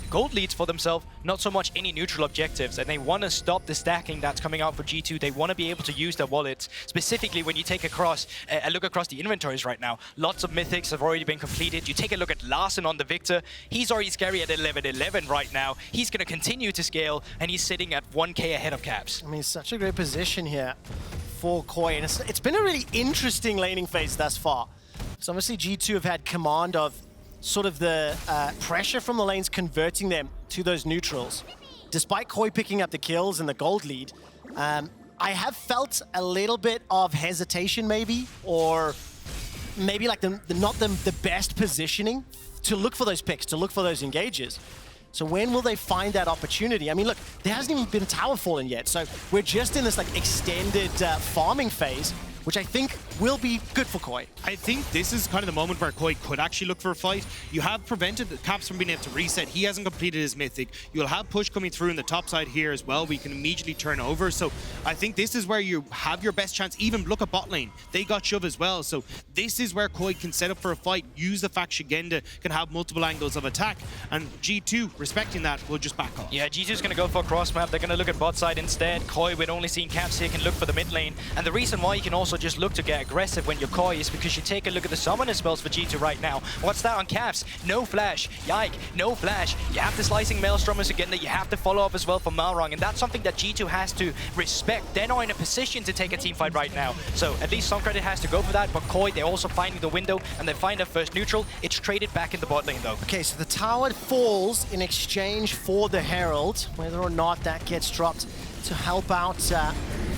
gold leads for themselves, not so much any neutral objectives, and they want to stop the stacking that's coming out for G2. They want to be able to use their wallets, specifically when you take a look across the inventories right now. Lots of mythics have already been completed. You take a look at Larssen on the Viktor. He's already scary at 11-11 right now. He's going to continue to scale, and he's sitting at 1k ahead of Caps. I mean, such a great position here for Koi, and it's been a really interesting laning phase thus far. So obviously G2 have had command of sort of the pressure from the lanes, converting them to those neutrals. Despite Koi picking up the kills and the gold lead, I have felt a little bit of hesitation maybe, or maybe like not the best positioning to look for those picks, to look for those engages. So when will they find that opportunity? I mean, look, there hasn't even been tower fallen yet, so we're just in this like extended farming phase, which I think will be good for Koi. I think this is kind of the moment where Koi could actually look for a fight. You have prevented Caps from being able to reset. He hasn't completed his mythic. You'll have push coming through in the top side here as well. We can immediately turn over. So I think this is where you have your best chance. Even look at bot lane. They got shove as well. So this is where Koi can set up for a fight. Use the fact Szygenda can have multiple angles of attack. And G2, respecting that, will just back off. Yeah, G2's going to go for a cross map. They're going to look at bot side instead. Koi, with only seeing Caps here, can look for the mid lane. And the reason why you can also just look to get aggressive when you're Koi is because you take a look at the summoner spells for G2 right now. What's that on Caps? No flash. Yike, no flash. You have the slicing Maelstrom again that you have to follow up as well for Malrang, and that's something that G2 has to respect. They're not in a position to take a team fight right now, so at least some credit has to go for that. But Koi, they're also finding the window, and they find their first neutral. It's traded back in the bot lane though. Okay, so the tower falls in exchange for the Herald, whether or not that gets dropped to help out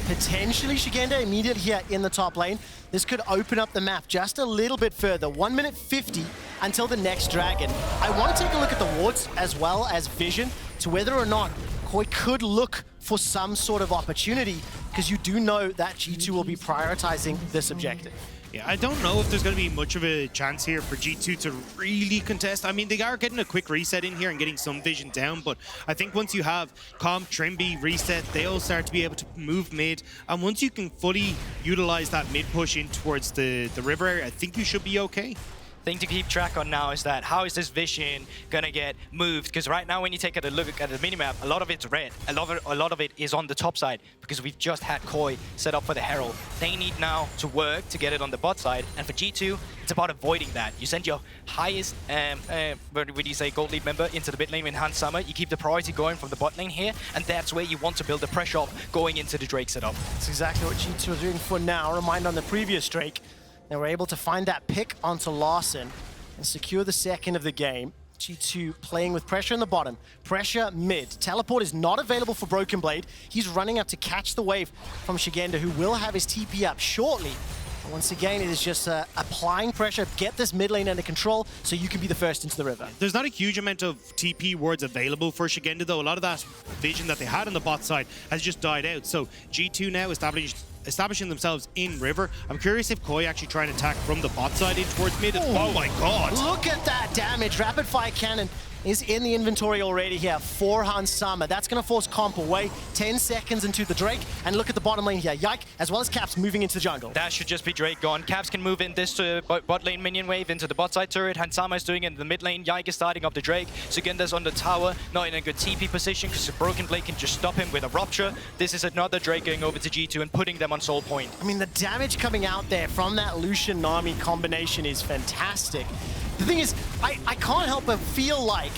potentially Szygenda immediately here in the top lane. This could open up the map just a little bit further. 1 minute 50 until the next dragon. I want to take a look at the wards as well as vision to whether or not Koi could look for some sort of opportunity, because you do know that G2 will be prioritizing this objective. Yeah, I don't know if there's going to be much of a chance here for G2 to really contest. I mean, they are getting a quick reset in here and getting some vision down, but I think once you have Comp, Trymbi, reset, they'll start to be able to move mid. And once you can fully utilize that mid push in towards the river area, I think you should be okay. Thing to keep track on now is that how is this vision gonna get moved? Because right now when you take a look at the minimap, a lot of it's red. A lot of it is on the top side because we've just had Koi set up for the Herald. They need now to work to get it on the bot side, and for G2, it's about avoiding that. You send your highest, what would you say, gold lead member into the mid lane with Hans Summer. You keep the priority going from the bot lane here, and that's where you want to build the pressure up going into the Drake setup. That's exactly what G2 are doing for now. Remind on the previous Drake, they were able to find that pick onto Larssen and secure the second of the game. G2 playing with pressure in the bottom, pressure mid. Teleport is not available for BrokenBlade. He's running up to catch the wave from Szygenda, who will have his TP up shortly. And once again, it is just applying pressure, get this mid lane under control so you can be the first into the river. There's not a huge amount of TP wards available for Szygenda, though. A lot of that vision that they had on the bot side has just died out. So G2 now establishing themselves in river. I'm curious if Koi actually try and attack from the bot side in towards mid. Oh my god! Look at that damage. Rapid fire cannon is in the inventory already here for Hans Sama. That's going to force Comp away. 10 seconds into the Drake. And look at the bottom lane here. Yike, as well as Caps, moving into the jungle. That should just be Drake gone. Caps can move in this bot lane minion wave into the bot side turret. Hans Sama is doing it in the mid lane. Yike is starting up the Drake. Szygenda on the tower, not in a good TP position because the BrokenBlade can just stop him with a rupture. This is another Drake going over to G2 and putting them on soul point. I mean, the damage coming out there from that Lucian Nami combination is fantastic. The thing is, I can't help but feel like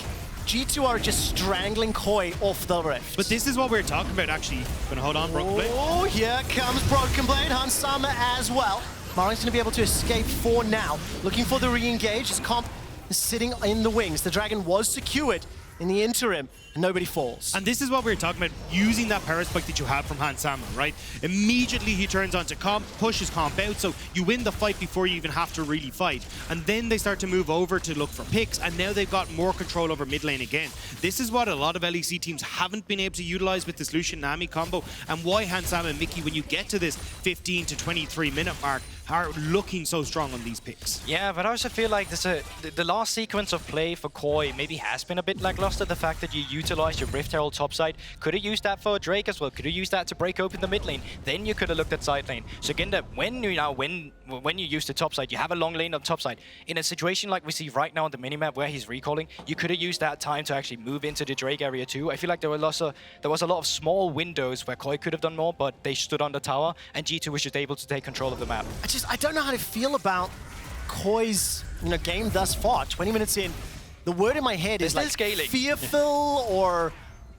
G2 are just strangling Koi off the rift. But this is what we're talking about, actually. Gonna hold on, BrokenBlade. Oh, here comes BrokenBlade. Hans Sama as well. Malrang's gonna be able to escape for now. Looking for the re-engage. His Comp is sitting in the wings. The dragon was secured. in the interim, and nobody falls. And this is what we were talking about, using that power spike that you have from Hans Sama, right? Immediately he turns onto comp, pushes comp out, so you win the fight before you even have to really fight. And then they start to move over to look for picks, and now they've got more control over mid lane again. This is what a lot of LEC teams haven't been able to utilize with this Lucian Nami combo, and why Hans Sama and Mikyx, when you get to this 15 to 23 minute mark, are looking so strong on these picks. Yeah, but I also feel like the last sequence of play for Koi maybe has been a bit lackluster. The fact that you utilize your Rift Herald topside, could have used that for Drake as well, could have used that to break open the mid lane, then you could have looked at side lane. Szygenda, when you use the topside, you have a long lane on topside. In a situation like we see right now on the minimap where he's recalling, you could have used that time to actually move into the Drake area too. I feel like there was a lot of small windows where Koi could have done more, but they stood on the tower, and G2 was just able to take control of the map. I don't know how to feel about Koi's game thus far. 20 minutes in, the word in my head is like scaling. Fearful or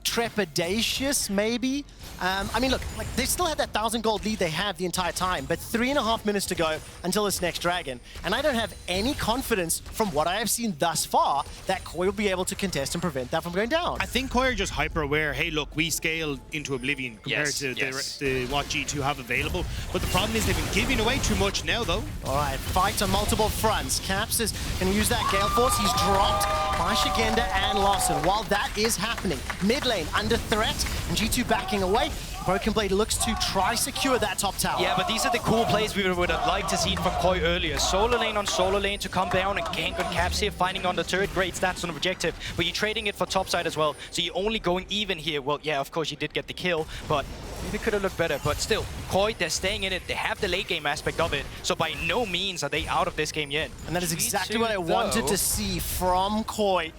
trepidatious, maybe. I mean, look, they still had that 1,000 gold lead they had the entire time, but 3.5 minutes to go until this next dragon. And I don't have any confidence from what I have seen thus far that Koi will be able to contest and prevent that from going down. I think Koi are just hyper aware, hey look, we scaled into Oblivion compared to what G2 have available. But the problem is they've been giving away too much now though. Alright, fight on multiple fronts. Caps is going to use that Gale Force. He's dropped by Szygenda and Larssen. While that is happening, mid lane under threat and G2 backing away. BrokenBlade looks to try secure that top tower. Yeah, but these are the cool plays we would have liked to see from Koi earlier. Solo lane on solo lane to come down and gank on Caps here, finding on the turret, great stats on objective, but you're trading it for topside as well, so you're only going even here. Well, yeah, of course you did get the kill, but maybe could have looked better. But still, Koi, they're staying in it, they have the late game aspect of it, so by no means are they out of this game yet. And that is exactly what I wanted to see from Koi,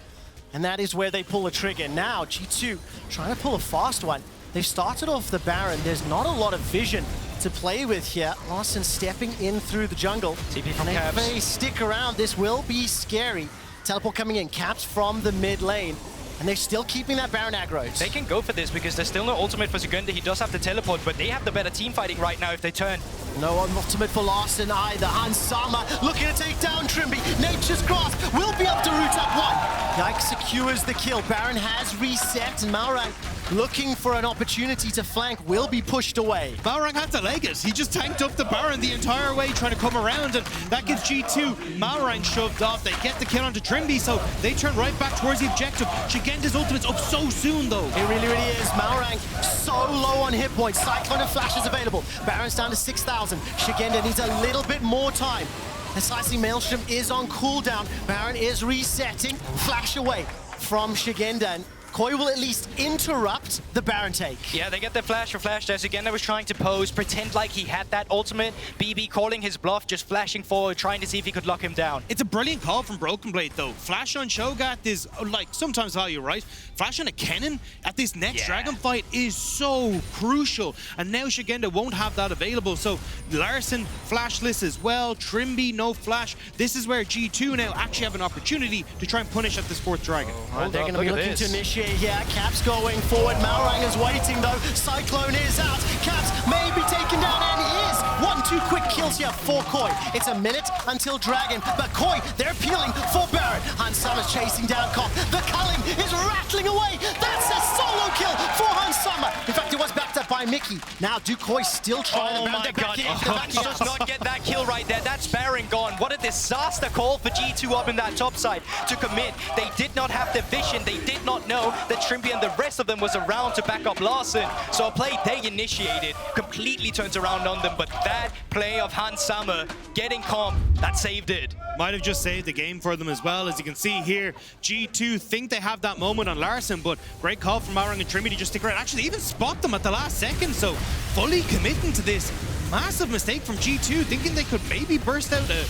and that is where they pull a trigger. Now, G2 trying to pull a fast one. They've started off the Baron. There's not a lot of vision to play with here. Larssen stepping in through the jungle. TP from and Caps. if they stick around, this will be scary. Teleport coming in, Caps from the mid lane. And they're still keeping that Baron aggro. They can go for this because there's still no ultimate for Szygenda. He does have the teleport, but they have the better team fighting right now if they turn. No ultimate for Larssen either. Hans Sama looking to take down Trymbi. Nature's Grasp will be able to root up one. Yike secures the kill. Baron has reset, and Malrang looking for an opportunity to flank will be pushed away. Malrang had to leg it. He just tanked up the Baron the entire way trying to come around, and that gives G2 Malrang shoved off. They get the kill onto Trymbi, so they turn right back towards the objective. Szygenda's ultimate's up so soon though. It really, really is. Malrang so low on hit points. Cyclone and Flash is available. Baron's down to 6,000. Szygenda needs a little bit more time. The Slicing Maelstrom is on cooldown. Baron is resetting. Flash away from Szygenda. And Koi will at least interrupt the Baron take. Yeah, they get the flash for Flash there. Szygenda was trying to pose, pretend like he had that ultimate. BB calling his bluff, just flashing forward, trying to see if he could lock him down. It's a brilliant call from BrokenBlade though. Flash on Cho'Gath is like sometimes value, right? Flash on a Kennen at this next dragon fight is so crucial. And now Szygenda won't have that available. So Larssen flashless as well. Trymbi no flash. This is where G2 now actually have an opportunity to try and punish at this fourth dragon. They're going to be looking to initiate. Yeah, Caps going forward. Malrang is waiting though. Cyclone is out. Caps may be taken down, and he is. 1-2 quick kills here for Koi. It's a minute until Dragon, but Koi, they're peeling for Baron. Hans Sama's chasing down Kopp. The culling is rattling away. That's a solo kill for Hans Sama. In fact, it was backed up by Mikyx. Now, do Koi still try Oh my god, he does not get that kill right there. That's Baron gone. What a disaster call for G2 up in that top side to commit. They did not have the vision. They did not know that Trymbi and the rest of them was around to back up Larssen. So a play they initiated completely turns around on them, but that play of Hans Sama getting comp, that saved it. Might have just saved the game for them as well. As you can see here, G2 think they have that moment on Larssen, but great call from Malrang and Trymbi to just stick around. Actually, they even spot them at the last second, so fully committing to this. Massive mistake from G2, thinking they could maybe burst out a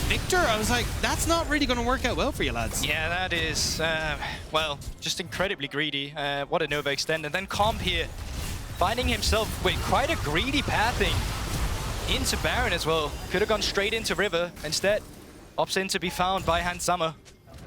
Viktor. I was like, that's not really going to work out well for you, lads. Yeah, that is, well, just incredibly greedy. What a Nova extend. And then Comp here, finding himself with quite a greedy pathing into Baron as well. Could have gone straight into River. Instead, opts in to be found by Hans Sama.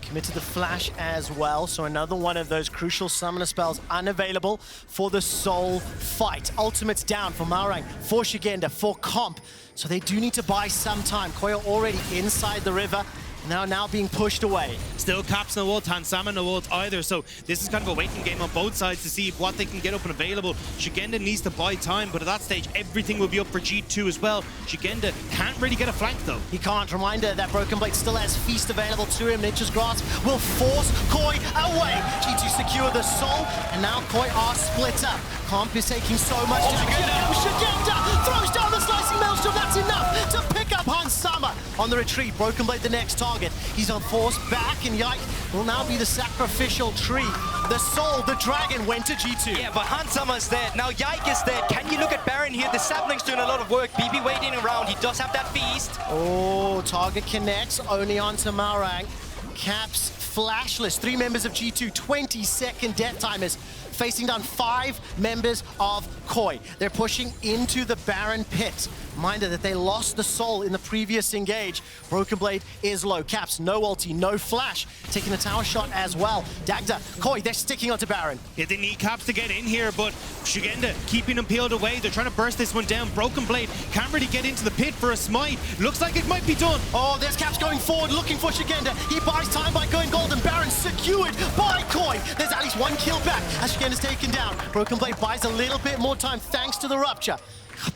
Committed the flash as well, so another one of those crucial summoner spells unavailable for the Soul fight. Ultimate's down for Malrang, for Szygenda, for Comp. So they do need to buy some time. Koi are already inside the river. Now being pushed away. Still Caps no ult, Hansama no ult either, so this is kind of a waiting game on both sides to see what they can get up and available. Szygenda needs to buy time, but at that stage, everything will be up for G2 as well. Szygenda can't really get a flank though. He can't. Reminder that BrokenBlade still has Feast available to him. Nature's Grasp will force Koi away. G2 secure the Soul, and now Koi are split up. Comp is taking so much to Szygenda throws down the slicing maelstrom. That's enough to pick up Hansama on the retreat. BrokenBlade the next target. He's on force back, and Yike will now be the sacrificial tree. The Soul, the Dragon, went to G2. Yeah, but Hansama's dead. Now Yike is dead. Can you look at Baron here? The sapling's doing a lot of work. BB waiting around. He does have that feast. Oh, target connects only onto Malrang. Caps flashless. 3 members of G2, 20-second death timers. Facing down 5 members of Koi. They're pushing into the Baron pit. Reminder that they lost the Soul in the previous engage. BrokenBlade is low. Caps, no ulti, no flash. Taking the tower shot as well. Dagda, Koi, they're sticking onto Baron. Yeah, they need Caps to get in here, but Szygenda keeping them peeled away. They're trying to burst this one down. BrokenBlade can't really get into the pit for a smite. Looks like it might be done. Oh, there's Caps going forward, looking for Szygenda. He buys time by going gold, and Baron secured by Koi. There's at least 1 kill back as Szygenda's taken down. BrokenBlade buys a little bit more time thanks to the rupture.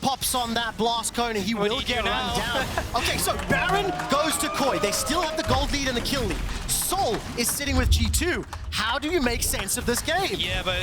Pops on that blast cone, and he will get run down. Okay, so Baron goes to Koi. They still have the gold lead and the kill lead. Soul is sitting with G2. How do you make sense of this game? Yeah, but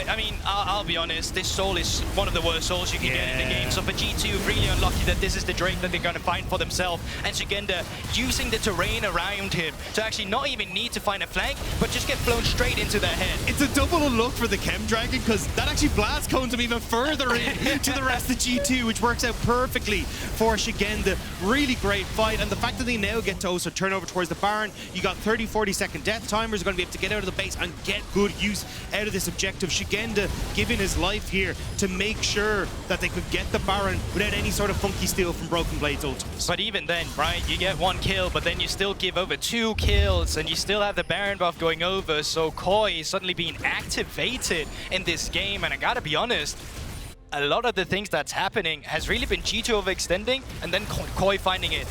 I mean, I'll be honest, this Soul is one of the worst Souls you can get in the game. So for G2, really unlucky that this is the Drake that they're going to find for themselves. And Szygenda using the terrain around him to actually not even need to find a flank, but just get blown straight into their head. It's a double unluck for the Chem Dragon, because that actually blast cones him even further in to the rest of G2, which works out perfectly for Szygenda. Really great fight, and the fact that they now get to also turn over towards the Baron, you got 30-40-second death timers, are going to be able to get out of the base and get good use out of this objective. Szygenda giving his life here to make sure that they could get the Baron without any sort of funky steal from BrokenBlade's ultimates. But even then, right, you get 1 kill, but then you still give over 2 kills, and you still have the Baron buff going over, so Koi is suddenly being activated in this game, and I gotta be honest, a lot of the things that's happening has really been G2 overextending, and then Koi finding it.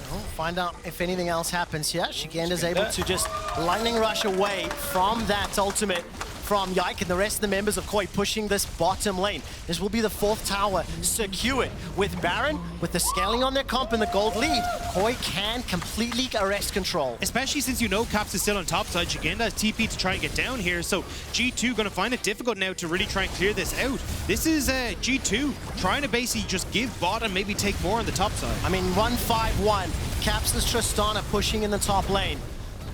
We'll find out if anything else happens here. Szygenda's able to just lightning rush away from that ultimate from Yike, and the rest of the members of Koi pushing this bottom lane. This will be the 4th tower secured. With Baron, with the scaling on their comp and the gold lead, Koi can completely arrest control. Especially since you know Caps is still on top side. Szygenda has TP to try and get down here, so G2 going to find it difficult now to really try and clear this out. This is G2 trying to basically just give bot and maybe take more on the top side. I mean, 1-5-1. Caps and Tristana pushing in the top lane.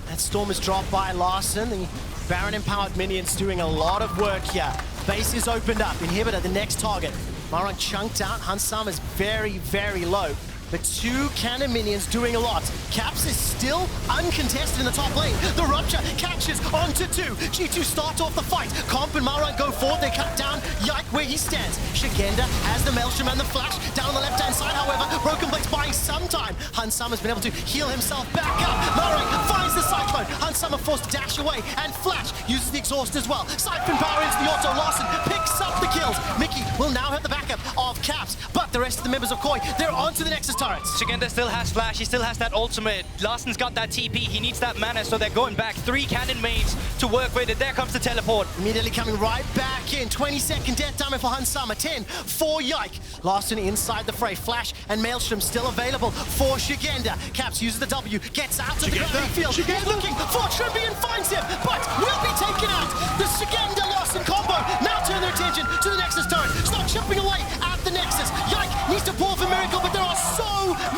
That storm is dropped by Larssen. The Baron empowered minions doing a lot of work here. Base is opened up. Inhibitor, the next target. Malrang chunked out. Hansama is very, very low. But 2 cannon minions doing a lot. Caps is still uncontested in the top lane. The rupture catches onto 2. G2 start off the fight. Comp and Malrang go forward. They cut down Yike where he stands. Szygenda has the Maelstrom and the flash down the left-hand side. However, BrokenBlade's buying some time. Hansama's been able to heal himself back up. Malrang finds the Cyclone. Hansama forced to dash away, and Flash uses the exhaust as well. Siphon power into the auto. Larssen picks up the kills. Mikyx will now have the backup of Caps, but the rest of the members of Koi, they're onto the Nexus turrets. Szygenda still has flash, he still has that ultimate. Larssen's got that TP, he needs that mana, so they're going back. 3 cannon mains to work with it. There comes the teleport. Immediately coming right back in. 20-second death timer for Hansama. 10 for Yike. Larssen inside the fray. Flash and Maelstrom still available for Szygenda. Caps uses the W, gets out of the gravity field. He's looking for Trymbi and finds him, but will be taken out. The Szygenda-Larssen combo now turn their attention to the Nexus turret. Start chipping away at the Nexus. Yike needs to pull for Miracle, but there are so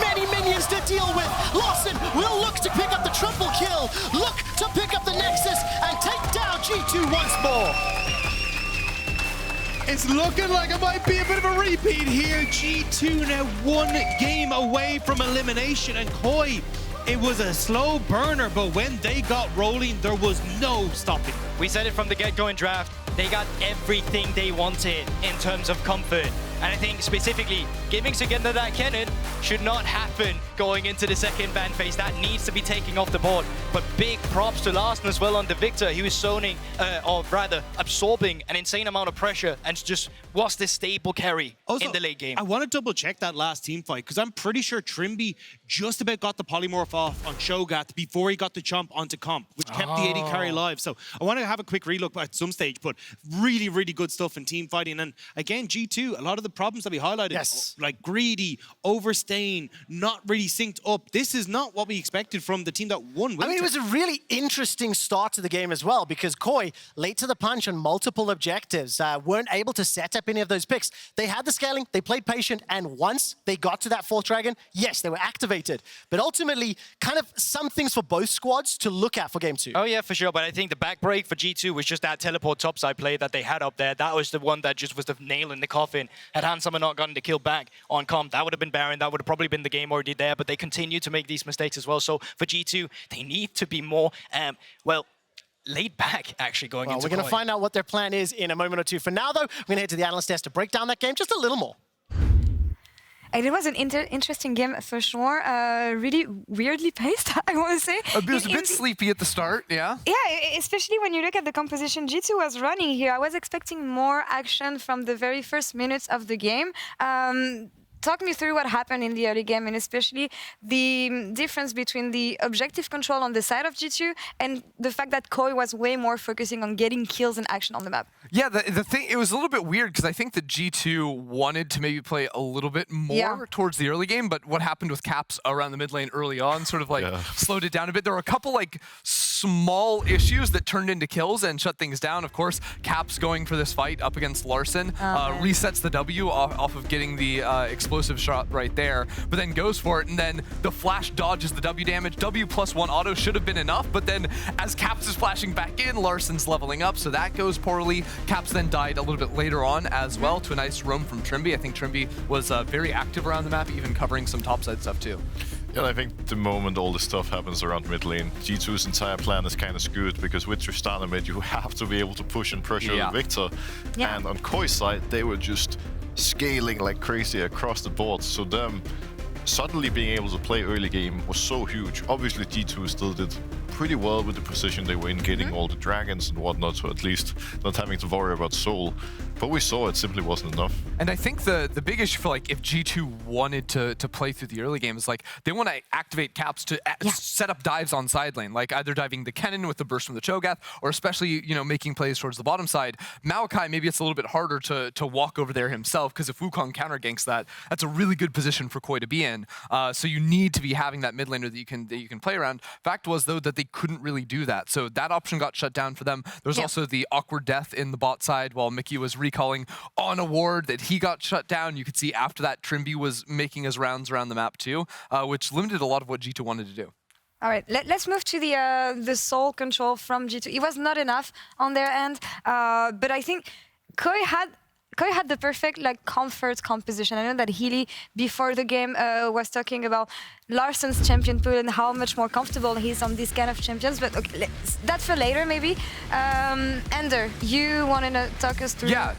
many minions to deal with. Larssen will look to pick up the triple kill, look to pick up the Nexus, and take down G2 once more. It's looking like it might be a bit of a repeat here. G2 now 1 game away from elimination, and Koi, it was a slow burner, but when they got rolling, there was no stopping them. We said it from the get-go in draft. They got everything they wanted in terms of comfort. And I think specifically giving Szygenda that Kennen should not happen going into the second ban phase. That needs to be taken off the board. But big props to Larssen as well on the Viktor. He was zoning, or rather absorbing an insane amount of pressure and just was the staple carry in the late game. I want to double check that last team fight because I'm pretty sure Trymbi just about got the polymorph off on Cho'Gath before he got the chomp onto comp, which kept the AD carry alive. So I want to have a quick relook at some stage, but really, really good stuff in team fighting. And again, G2, a lot of the problems that we highlighted, like greedy, overstaying, not really synced up. This is not what we expected from the team that won Winter. I mean, it was a really interesting start to the game as well because Koi, late to the punch on multiple objectives, weren't able to set up any of those picks. They had the scaling, they played patient, and once they got to that fourth dragon, yes, they were activated. But ultimately, kind of some things for both squads to look at for game 2. Oh yeah, for sure. But I think the back break for G2 was just that teleport topside play that they had up there. That was the one that just was the nail in the coffin. Had Handsummer not gotten the kill back on comp, that would have been Baron. That would have probably been the game already there. But they continue to make these mistakes as well. So for G2, they need to be more, laid back, actually, going into We're going to find out what their plan is in a moment or two. For now, though, we're going to head to the analyst desk to break down that game just a little more. And it was an interesting game for sure. Really weirdly paced, I want to say. It was a bit sleepy at the start, yeah? Yeah, especially when you look at the composition G2 was running here. I was expecting more action from the very first minutes of the game. Talk me through what happened in the early game, and especially the difference between the objective control on the side of G2 and the fact that Koi was way more focusing on getting kills and action on the map. Yeah, the thing, it was a little bit weird because I think that G2 wanted to maybe play a little bit more towards the early game, but what happened with Caps around the mid lane early on sort of slowed it down a bit. There were a couple like small issues that turned into kills and shut things down. Of course, Caps going for this fight up against Larssen resets the W off of getting the explosive shot right there, but then goes for it, and then the flash dodges the W damage. W+1 auto should have been enough, but then as Caps is flashing back in, Larssen's leveling up, so that goes poorly. Caps then died a little bit later on as well to a nice roam from Trymbi. I think Trymbi was very active around the map, even covering some topside stuff too. Yeah, I think the moment all this stuff happens around mid lane, G2's entire plan is kind of screwed because with Tristana mid, you have to be able to push and pressure the Viktor. And on Koi's side, they were just scaling like crazy across the board. So them suddenly being able to play early game was so huge. Obviously, G2 still did pretty well with the position they were in, getting all the dragons and whatnot, so at least not having to worry about soul. But we saw it simply wasn't enough. And I think the big issue for like if G2 wanted to play through the early game is like they want to activate Caps to set up dives on side lane, like either diving the Kennen with the burst from the Cho'Gath, or especially making plays towards the bottom side. Maokai, maybe it's a little bit harder to walk over there himself, because if Wukong counter ganks that's a really good position for Koi to be in. So you need to be having that mid laner that you can play around. Fact was though that they couldn't really do that, so that option got shut down for them. There's also the awkward death in the bot side while Mikyx was recalling on a ward that he got shut down. You could see after that Trymbi was making his rounds around the map too, which limited a lot of what G2 wanted to do. All right, let's move to the soul control from G2. It was not enough on their end, but I think Koi had the perfect comfort composition. I know that Hyli before the game was talking about Larssen's champion pool and how much more comfortable he is on these kind of champions, but okay, that's for later maybe. Ender, you want to talk us through? Yeah.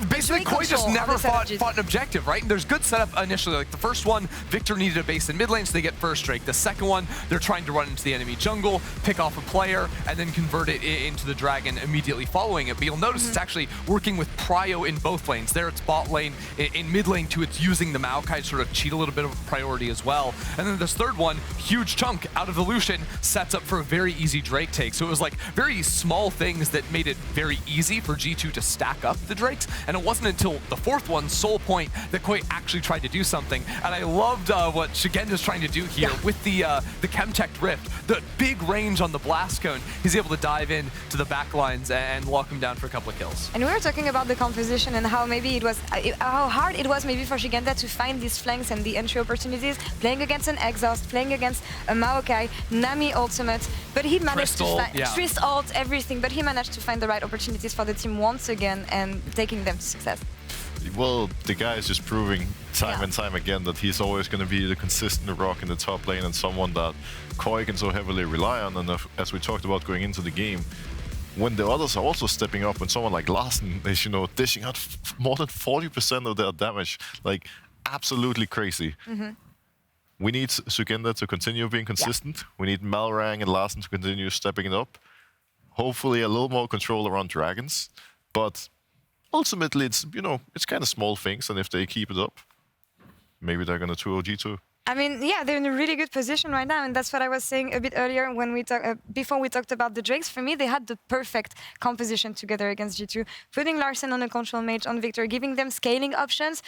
Basically, Koi just never fought an objective, right? And there's good setup initially. Like the first one, Viktor needed a base in mid lane, so they get first Drake. The second one, they're trying to run into the enemy jungle, pick off a player, and then convert it into the dragon immediately following it. But you'll notice it's actually working with prio in both lanes. There it's bot lane. In mid lane too, it's using the Maokai to sort of cheat a little bit of priority as well. And then this third one, huge chunk out of the Lucian, sets up for a very easy Drake take. So it was like very small things that made it very easy for G2 to stack up the Drakes. And it wasn't until the fourth one, Soul Point, that Koi actually tried to do something. And I loved what Szygenda's trying to do here with the Chemtech Rift, the big range on the Blast Cone. He's able to dive in to the back lines and lock him down for a couple of kills. And we were talking about the composition and how maybe it was, how hard it was maybe for Szygenda to find these flanks and the entry opportunities, playing against an Exhaust, playing against a Maokai, Nami ultimate, but he managed to find Trist ult, everything, but he managed to find the right opportunities for the team once again and taking them to success. Well, the guy is just proving time and time again that he's always going to be the consistent rock in the top lane and someone that Koi can so heavily rely on. And as we talked about going into the game, when the others are also stepping up, when someone like Larssen is, you know, dishing out more than 40% of their damage, like absolutely crazy. We need Szygenda to continue being consistent. We need Malrang and Larssen to continue stepping it up. Hopefully a little more control around dragons, but ultimately it's, you know, it's kind of small things, and if they keep it up, maybe they're gonna 2-0 G2. I mean, yeah, they're in a really good position right now, and that's what I was saying a bit earlier when we before we talked about the Drakes. For me, they had the perfect composition together against G2, putting Larssen on a control mage on Viktor, giving them scaling options.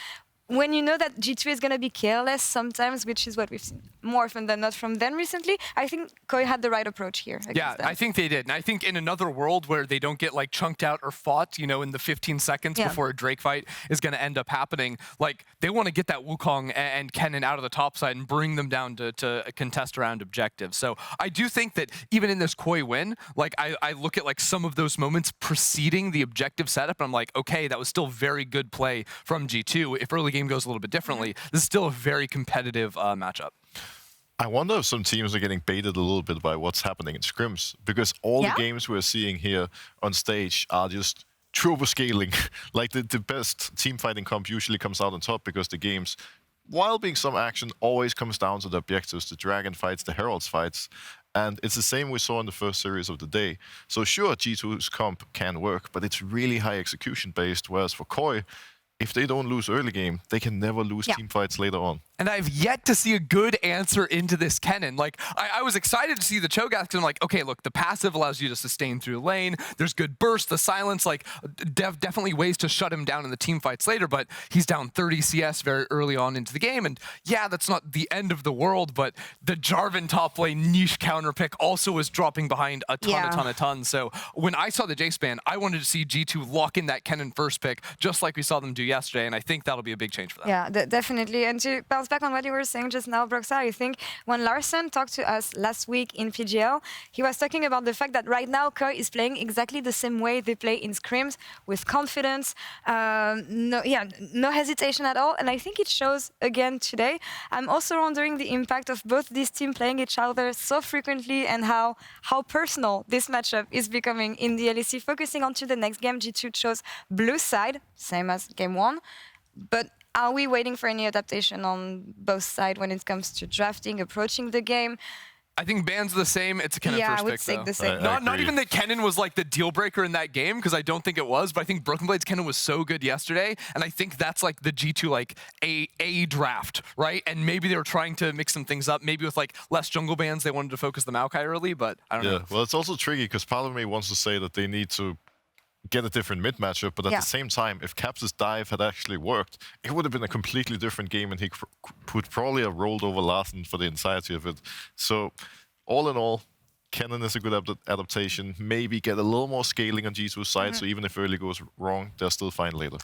When you know that G2 is going to be careless sometimes, which is what we've seen more often than not from them recently, I think Koi had the right approach here. Yeah, them. I think they did. And I think in another world where they don't get like chunked out or fought, you know, in the 15 seconds before a Drake fight is going to end up happening, like they want to get that Wukong and Kennen out of the top side and bring them down to contest around objectives. So I do think that even in this Koi win, like I look at like some of those moments preceding the objective setup and I'm like, okay, that was still very good play from G2. If early game goes a little bit differently, this is still a very competitive matchup. I wonder if some teams are getting baited a little bit by what's happening in scrims, because all the games we're seeing here on stage are just turbo scaling. Like the best team fighting comp usually comes out on top because the games, while being some action, always comes down to the objectives, the dragon fights, the heralds fights. And it's the same we saw in the first series of the day. So sure, G2's comp can work, but it's really high execution based, whereas for Koi, if they don't lose early game, they can never lose team fights later on. And I've yet to see a good answer into this Kennen. Like, I was excited to see the Cho'Gath because I'm like, okay, look, the passive allows you to sustain through lane. There's good burst, the silence, like definitely ways to shut him down in the team fights later, but he's down 30 CS very early on into the game. And yeah, that's not the end of the world, but the Jarvan top lane niche counter pick also was dropping behind a ton. So when I saw the Jace ban, I wanted to see G2 lock in that Kennen first pick, just like we saw them do yesterday, and I think that'll be a big change for them. Yeah, definitely. And to bounce back on what you were saying just now, Broxah, I think when Larssen talked to us last week in PGL, he was talking about the fact that right now Koi is playing exactly the same way they play in scrims, with confidence, no hesitation at all, and I think it shows again today. I'm also wondering the impact of both these teams playing each other so frequently and how personal this matchup is becoming in the LEC. Focusing on to the next game, G2 chose blue side, same as game 1, but are we waiting for any adaptation on both sides when it comes to drafting, approaching the game? I think ban's the same. It's a Kennen first pick, I would say the same. Not even that Kennen was like the deal breaker in that game, because I don't think it was, but I think BrokenBlade's Kennen was so good yesterday, and I think that's like the G2 like a draft, right? And maybe they were trying to mix some things up. Maybe with like less jungle bans, they wanted to focus the Maokai early, but I don't know. Yeah, well, it's also tricky because part of me wants to say that they need to get a different mid matchup, but at the same time, if Caps' dive had actually worked, it would have been a completely different game, and he would probably have rolled over Larssen for the entirety of it. So, all in all, Kennen is a good adaptation. Maybe get a little more scaling on G2's side, so even if early goes wrong, they're still fine later.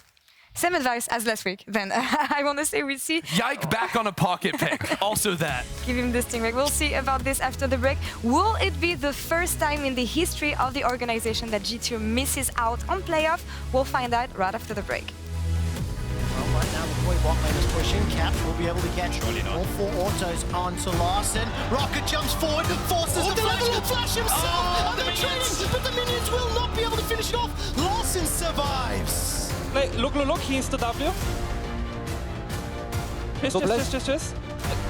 Same advice as last week, then. I want to say we see... Yike back on a pocket pick. Also that. Give him this stingray. We'll see about this after the break. Will it be the first time in the history of the organization that G2 misses out on playoff? We'll find out right after the break. Well, right now the Koi bot lane is pushing. Caps will be able to catch all 4 autos onto Larssen. Rocket jumps forward and forces the flash himself. They're trading, but the minions will not be able to finish it off. Larssen survives. Look, he is the W. Just.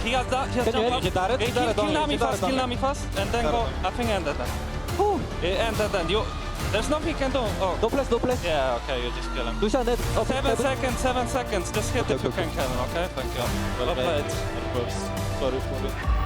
He has that, he has jump up. Kill Nami fast, and then go, I think end that. And then there's nothing you can do. Oh. No place. Yeah, okay, you just kill him. Lucian, 7 seconds, just hit if you can kill him, okay? Thank you. Well played. Of course. Sorry for it.